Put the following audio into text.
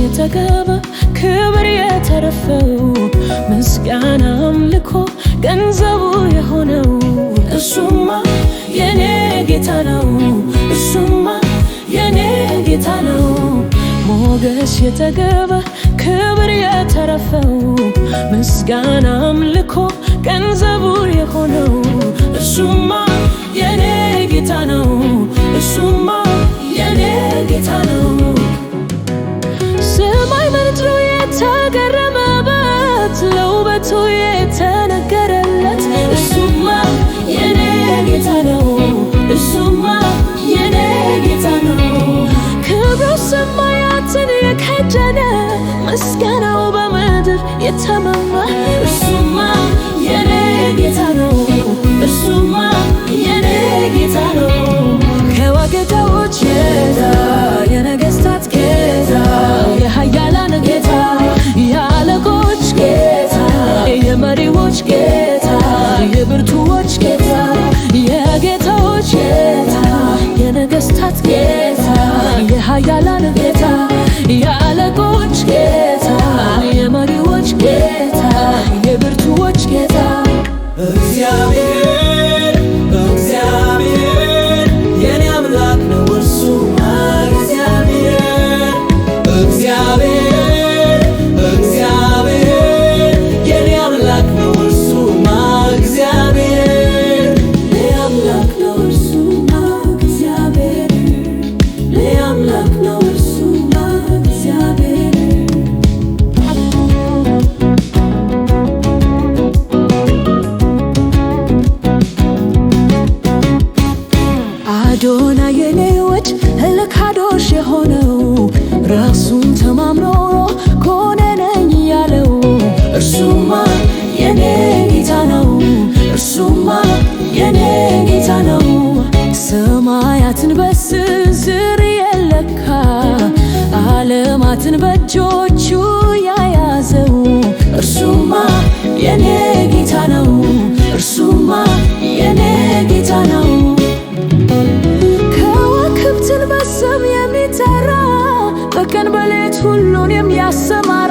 የተገባ ክብር የተረፈው ምስጋና አምልኮ ገንዘቡ የሆነው እሱማ የኔ ጌታ ነው። እሱማ የኔ ጌታ ነው። ሞገስ የተገባ ክብር የተረፈው ምስጋና አምልኮ ገንዘቡ የሆነው እሱማ የኔ ጌታ ነው። እሱማ የኔ ጌታ ነው። ሰማይ ምድሩ የተገረመበት ለውበቱ የተነገረለት እሱማ የኔ ጌታ ነው። እሱማ የኔ ጌታ ነው። ክብሩ ሰማያትን የከደነ ምስጋናው በምድር የተመማ እሱማ የኔ ጌታ ነው። እሱማ የኔ ጌታ ነው። ከዋገዳዎች ጌታ የነገስታት ጌታ የኃያላን ጌታ የአለቆች ጌታ የመሪዎች ጌታ የብርቱዎች ጌታ የጌታዎች ጌታ የነገስታት ጌታ የኃያላን ጌታ የአለቆች ጌታ የመሪዎች ጌታ የብርቱዎች ጌታ እግዚአብሔር እግዚአብሔር የኔ አምላክ ነው። እርሱማ እግዚአብሔር እግዚአብሔር እግዚአብሔር የኔ አምላክ ነው። እርሱማ እግዚአብሔር የኔ አምላክ ነው። እርሱማ እግዚአብሔር የኔ አምላክ ነው። እርሱማ እግዚአብሔር አዶና የኔ ወድ ለካዶሽ የሆነው ራሱን ተማምኖ ኮነ ነኝ ያለው እርሱማ የኔ ጌታ ነው። እርሱማ የኔ ጌታ ነው። ሰማያትን በስንዝር የለካ ዓለማትን በእጆቹ ያያዘው እርሱማ የኔ ጌታ ነው። እርሱማ የኔ ጌታ ነው። ከዋክብትን በስም የሚጠራ በቀን በሌት ሁሉን የሚያሰማራ